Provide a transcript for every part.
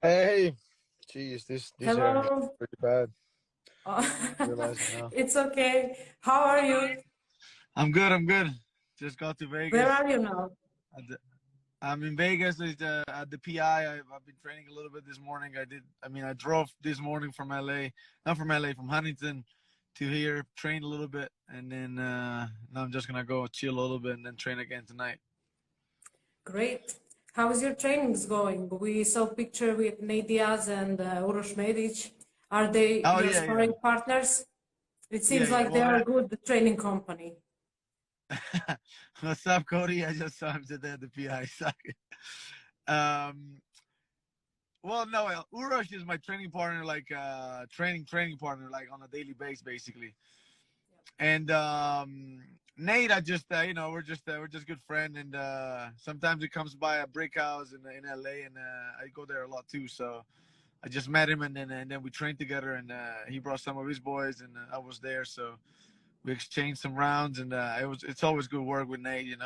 Hey, geez, this hair is Hello. pretty bad. Oh, Realizing now. it's okay. How are you? I'm good. I'm good. Just got to Where Vegas. are you now? At the, I'm in Vegas at the PI. I've been training a little bit this morning. I drove this morning from LA, not from LA, from Huntington to here, trained a little bit, and then now I'm just gonna go chill a little bit and then train again tonight. Great. How is your trainings going? We saw picture with Nate Diaz and Uros. Are they Oh your yeah, yeah, sparring partners? It yeah, seems yeah. like they Well, are a good training company. what's up, Cody? I just saw him today at the PI. Sorry. Um, Well, no, Uros is my training partner, like training partner, like on a daily basis, basically. And Nate, I just we're just good friend, and sometimes he comes by a brick house in LA, and I go there a lot too. So I just met him, and then we trained together, and he brought some of his boys, and I was there, so we exchanged some rounds, and it's always good work with Nate.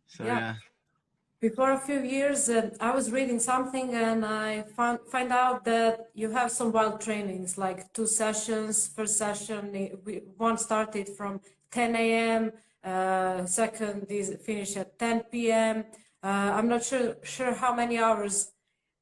So Yeah. yeah. Before a few years, I was reading something and I find out that you have some wild trainings, like 2 sessions. First session, one started from 10 a.m. Second is finished at 10 p.m. I'm not sure how many hours,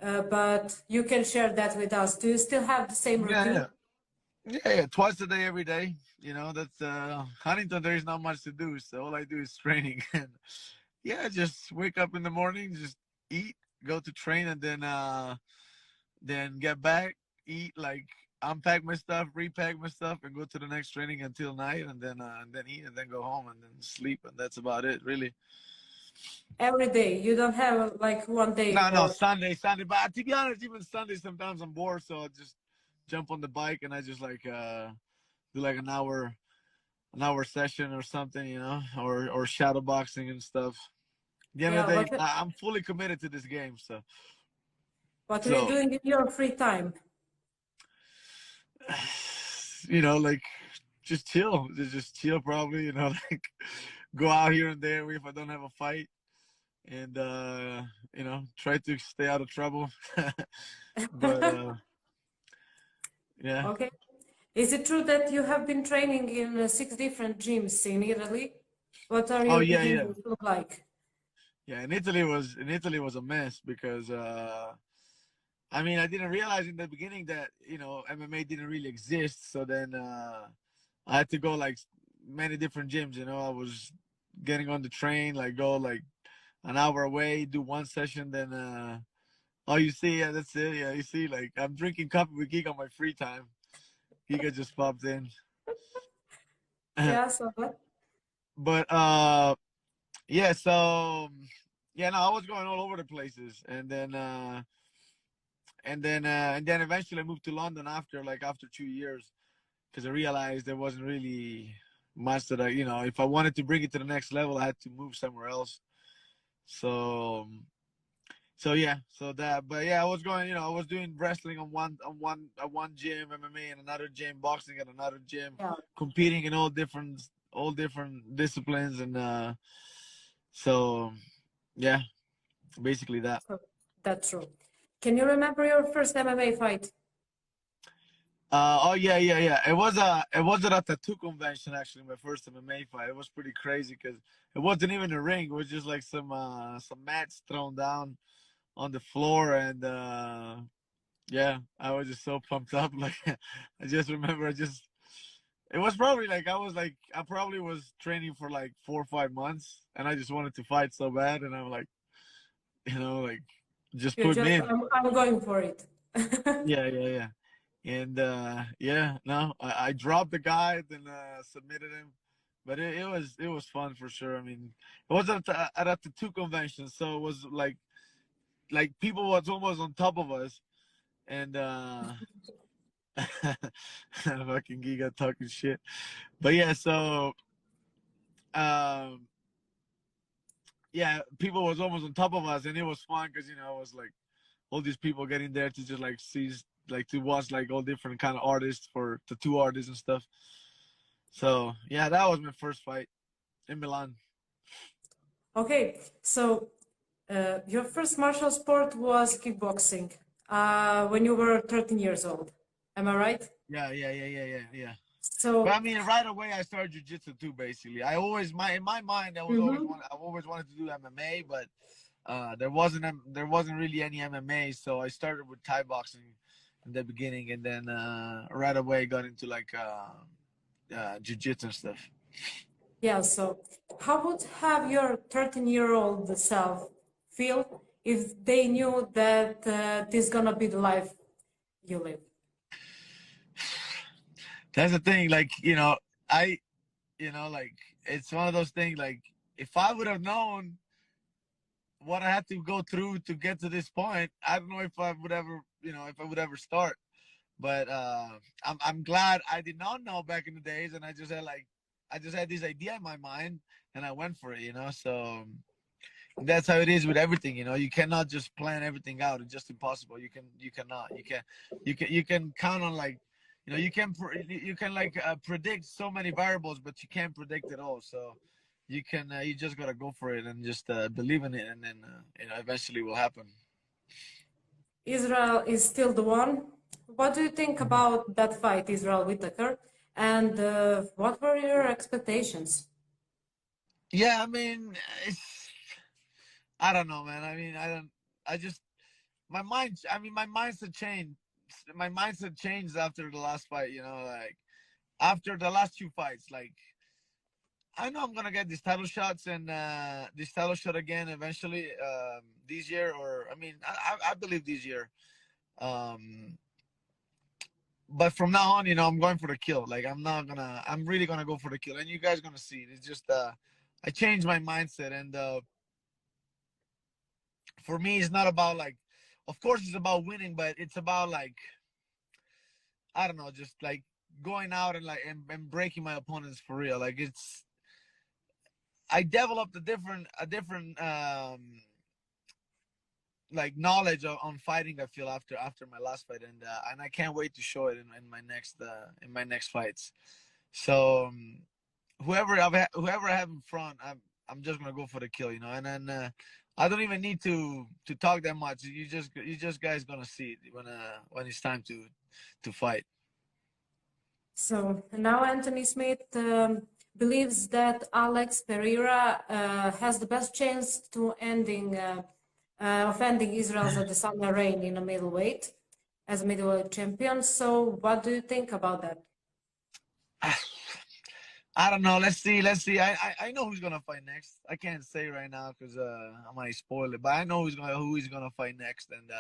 but you can share that with us. Do you still have the same Yeah, routine? yeah. Yeah, yeah, twice a day, every day. That's Huntington. There is not much to do, so all I do is training. And yeah, just wake up in the morning, just eat, go to train, and then get back, eat, like unpack my stuff, repack my stuff, and go to the next training until night, and then eat, and then go home, and then sleep, and that's about it, really. Every day. You don't have like one day No, no, for. Sunday. But to be honest, even Sunday, sometimes I'm bored, so I just jump on the bike and I just like do like an hour session or something, or shadow boxing and stuff. At the end of Yeah, the day, I'm fully committed to this game. So, what are you so doing in your free time? like just chill, just chill. Probably, like go out here and there if I don't have a fight, and try to stay out of trouble. But yeah. Okay. Is it true that you have been training in 6 different gyms in Italy? What are Oh your yeah, yeah, beginnings look like? yeah. In Italy was a mess because I didn't realize in the beginning that MMA didn't really exist. So then I had to go like many different gyms. I was getting on the train, like go like an hour away, do one session, then oh, you see, yeah, that's it. Yeah, you see, like I'm drinking coffee with Giga on my free time. Giga just popped in. Yeah, so what? But yeah, so yeah, no, I was going all over the places, and then eventually I moved to London after 2 years, because I realized there wasn't really much that if I wanted to bring it to the next level, I had to move somewhere else. So yeah, but yeah, I was going, I was doing wrestling on one gym, MMA in another gym, boxing at another gym, Yeah, competing in all different disciplines, and so yeah, basically that. so that's true. Can you remember your first MMA fight? Oh yeah, yeah, yeah. It was at a tattoo convention, actually. My first MMA fight. It was pretty crazy because it wasn't even a ring. It was just like some mats thrown down on the floor, and yeah, I was just so pumped up. Like I just remember, it was probably like I probably was training for like 4 or 5 months, and I just wanted to fight so bad, and I'm like, like just You put me just, in. I'm going for it. Yeah, yeah, yeah. And yeah, no, I dropped the guy, then submitted him, but it was fun for sure. I mean, it was at the two conventions, so it was like people was almost on top of us, and fucking Giga talking shit. But yeah, so um, yeah, people was almost on top of us, and it was fun because it was like all these people getting there to just like see, like to watch like all different kind of artists for tattoo artists and stuff. So yeah, that was my first fight in Milan. Okay, so Your first martial sport was kickboxing when you were 13 years old. Am I right? Yeah. But So, I mean, right away I started jujitsu too. Basically, in my mind, mhm. I always wanted to do MMA, but there wasn't really any MMA, so I started with Thai boxing in the beginning, and then right away got into like jujitsu and stuff. Yeah, so how would have your 13-year-old self feel if they knew that this gonna be the life you live? That's the thing, like I, like it's one of those things. Like if I would have known what I had to go through to get to this point, I don't know if I would ever, if I would ever start. But I'm glad I did not know back in the days, and I just had this idea in my mind, and I went for it. So that's how it is with everything. You cannot just plan everything out. It's just impossible. You can count on, like, you can like predict so many variables, but you can't predict it all. So you just gotta go for it and just believe in it, and then eventually it will happen. Israel is still the one. What do you think about that fight, Israel Whittaker? And what were your expectations? Yeah, I mean, it's, I don't know, man. I mean, I don't. I just my mind. I mean, my mindset changed. My mindset changed after the last fight. Like after the last two fights. Like I know I'm gonna get these title shots and this title shot again eventually this year, or I mean, I believe this year. Um, but from now on, I'm going for the kill. Like I'm really gonna go for the kill, and you guys gonna see it. It's just I changed my mindset, and for me, it's not about, like, of course, it's about winning, but it's about, like, I don't know, just like going out and like and breaking my opponents for real. Like I developed a different like knowledge on fighting. I feel after my last fight, and I can't wait to show it in my next fights. So whoever I have in front, I'm just gonna go for the kill, and then I don't even need to talk that much. You just guys gonna see it when it's time to fight. So now Anthony Smith believes that Alex Pereira has the best chance to offending Israel's Adesanya reign in a middleweight as a middleweight champion. So what do you think about that? I don't know. Let's see. Let's see. I know who's gonna fight next. I can't say right now because I might spoil it. But I know who he's gonna fight next, and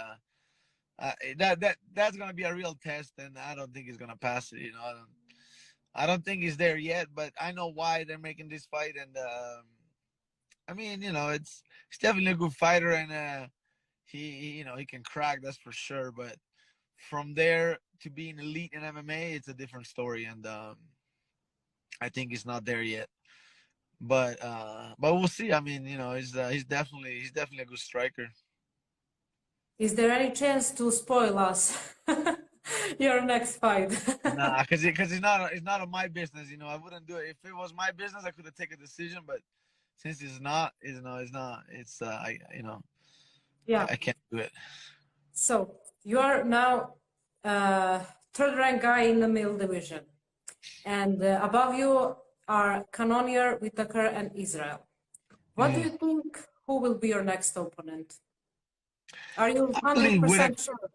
that's gonna be a real test. And I don't think he's gonna pass it. I don't think he's there yet. But I know why they're making this fight, and I mean, he's definitely a good fighter, and he can crack. That's for sure. But from there to being elite in MMA, it's a different story, and I think he's not there yet. But we'll see. I mean, he's definitely a good striker. Is there any chance to spoil us your next fight? Nah, because it's not on my business. I wouldn't do it if it was my business. I could have taken a decision, but since it's not, it's not. It's Yeah. I can't do it. So you are now third rank guy in the middle division, and above you are Cannonier, Whittaker, and Israel. What do you think? Who will be your next opponent? Are you I believe 100% sure?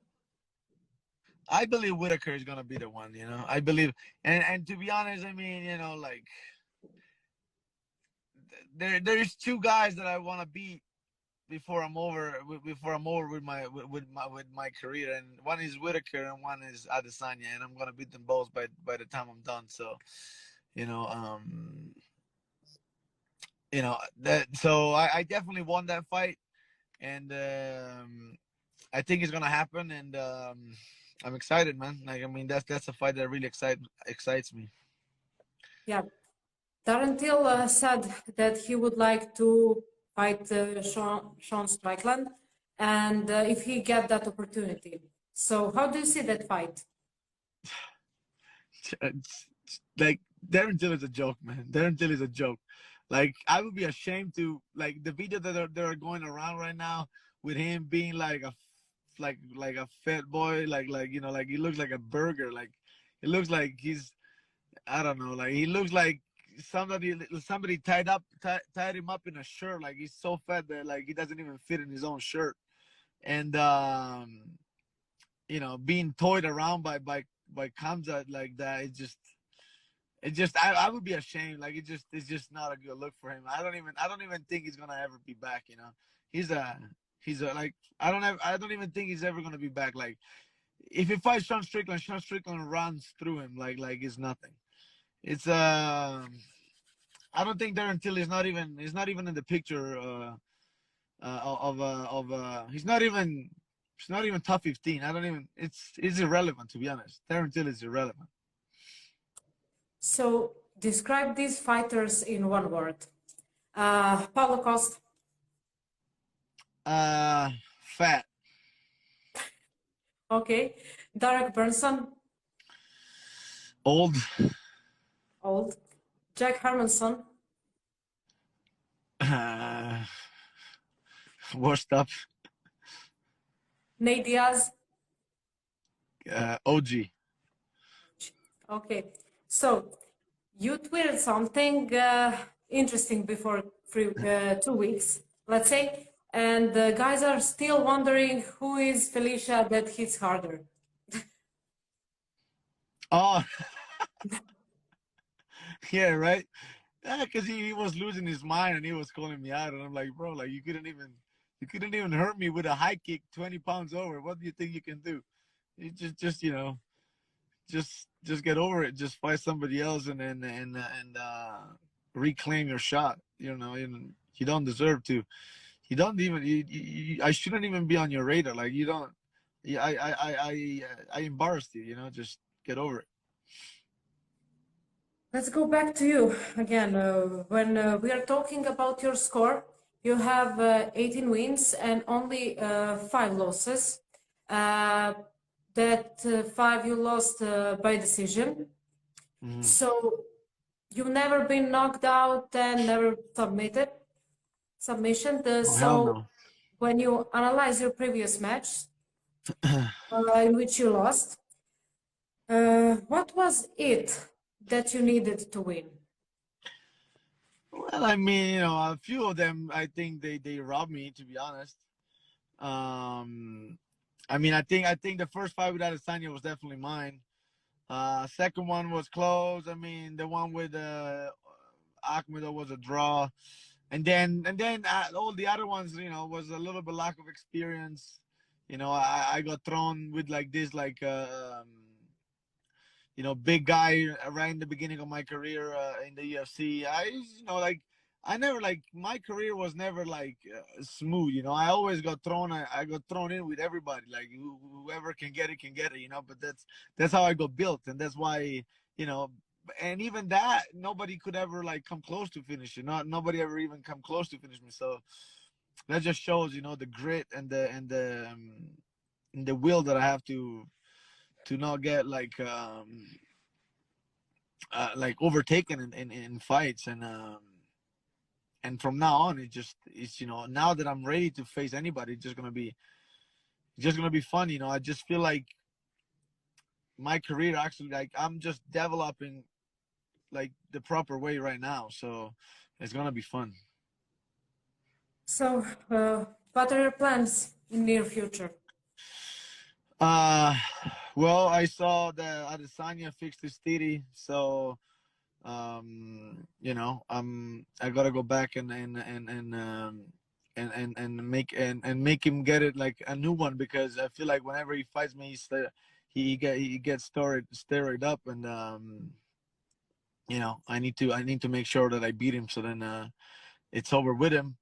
I believe Whittaker is gonna be the one. I believe, and to be honest, I mean, like there's two guys that I want to beat before I'm over with my career, and one is Whittaker and one is Adesanya, and I'm gonna beat them both by the time I'm done. So, you know, that. So I definitely won that fight, and I think it's gonna happen, and I'm excited, man. Like, I mean, that's a fight that really excites me. Yeah. Darren Till said that he would like to fight Sean Strickland, and if he get that opportunity. So how do you see that fight? Like, Darren Till is a joke, man. Darren Till is a joke. Like I would be ashamed to like the video that are going around right now with him being like a like a fat boy, like you know, like he looks like a burger. Like it looks like he's I don't know, like he looks like somebody tied him up in a shirt. Like he's so fat that like he doesn't even fit in his own shirt. And you know, being toyed around by Kamzat like that, I would be ashamed. Like it's just not a good look for him. I don't even think he's gonna ever be back. You know, he's a like I don't even think he's ever gonna be back. Like if he fights Sean Strickland runs through him like it's nothing. It's I don't think Darren Till is not even in the picture he's not even top 15. I don't even it's irrelevant, to be honest. Darren Till is irrelevant. So describe these fighters in one word. Paulo Costa. Fat. Okay. Derek Brunson. Old. Old. Jack Hermanson. Washed up. Nate Diaz. OG. Okay. So you tweeted something interesting before 2 weeks, let's say, and the guys are still wondering who is Felicia that hits harder. Oh, yeah, right. Yeah, because he was losing his mind and he was calling me out, and I'm like, bro, like you couldn't even hurt me with a high kick 20 pounds over. What do you think you can do? You just you know, just get over it. Just fight somebody else and reclaim your shot. You know, you don't deserve to. You don't even. I shouldn't even be on your radar. Like you don't. Yeah, I embarrassed you. You know, just get over it. Let's go back to you again. When we are talking about your score, you have 18 wins and only 5 losses. That 5 you lost by decision. Mm-hmm. So you've never been knocked out and never submission. Hell no. When you analyze your previous match in which you lost, what was it that you needed to win? Well, I mean, you know, a few of them, I think they robbed me, to be honest. I mean, I think the first fight with Adesanya was definitely mine. Second one was close. I mean, the one with Akhmedov was a draw, and then all the other ones, you know, was a little bit lack of experience. You know, I got thrown with like this, like you know, big guy right in the beginning of my career in the UFC. You know, like I never like my career was never like smooth. You know, I always got thrown. I got thrown in with everybody. Like whoever can get it, can get it. You know, but that's how I got built, and that's why, you know. And even that, nobody could ever like come close to finish. Nobody ever even come close to finish me. So that just shows, you know, the grit and the will that I have to not get like overtaken in fights. And from now on it's you know, now that I'm ready to face anybody, it's just gonna be fun. You know, I just feel like my career actually, like I'm just developing like the proper way right now, so it's gonna be fun. So what are your plans in near future? Well, I saw that Adesanya fixed his titty, so you know, I gotta go back and make him get it like a new one, because I feel like whenever he fights me, he gets steroid up, and you know, I need to make sure that I beat him, so then it's over with him.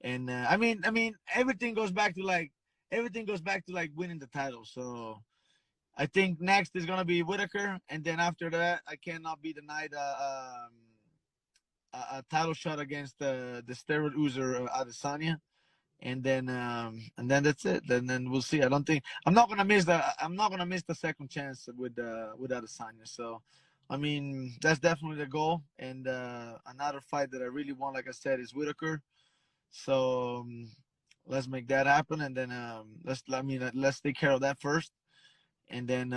And I mean everything goes back to like winning the title. So I think next is gonna be Whittaker, and then after that, I cannot be denied a title shot against the steroid user Adesanya, and then that's it. Then we'll see. I'm not gonna miss the second chance with Adesanya. So I mean, that's definitely the goal. And another fight that I really want, like I said, is Whittaker. So let's make that happen, and then let's take care of that first, and then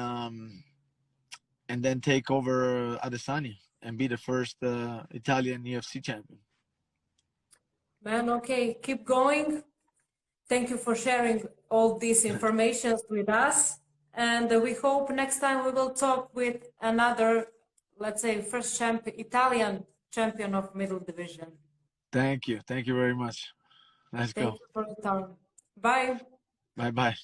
take over Adesanya and be the first Italian UFC champion. Man, okay, keep going. Thank you for sharing all these information with us. And we hope next time we will talk with another, let's say, first Italian champion of middle division. Thank you. Thank you very much. Let's go. Thank you for your time. Bye. Bye-bye.